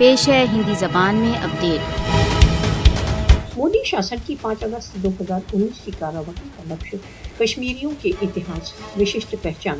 پیش ہے ہندی زبان میں اپڈیٹ۔ مودی شاسن کی 5 اگست 2019 کی کارروائی کا مقصد کشمیریوں کے اتہاس، وششٹ پہچان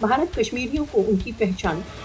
بھارت کشمیریوں کو ان کی پہچان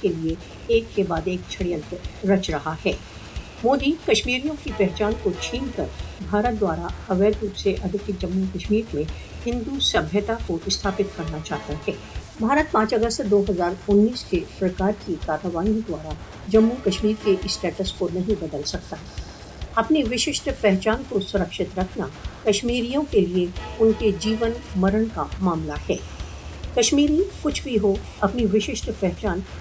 کے لیے ایک کے بعد ایک چھڑینتر رچ رہا ہے۔ مودی کشمیریوں کی پہچان کو چھین کر بھارت دوارا اویدھ روپ سے ادھکت جموں کشمیر میں ہندو سبھیتا کو استھاپت کرنا چاہتا ہے۔ بھارت 5 اگست 2019 کے سرکار کی کارروائیوں دوارا جموں کشمیر کے اسٹیٹس کو نہیں بدل سکتا۔ اپنی وششٹ پہچان کو سرکشت رکھنا کشمیریوں کے لیے ان کے جیون مرن کا معاملہ ہے۔ کشمیری کچھ بھی ہو اپنی وششٹ پہچان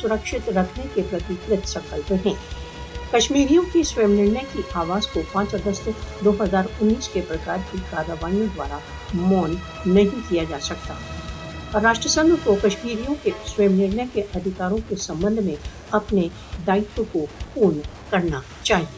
سرکشت رکھنے کے پرتی کرت سنکلپ ہیں۔ کشمیریوں کی سویم نرنے کی آواز کو 5 اگست 2019 کے پرکار کی کارروائیوں دوارا مون نہیں کیا جا سکتا۔ راشٹر سنگھ کو کشمیریوں کے سویم نرنے کے ادھیکاروں کے سمبندھ میں اپنے دائتو کو پورن کرنا چاہیے۔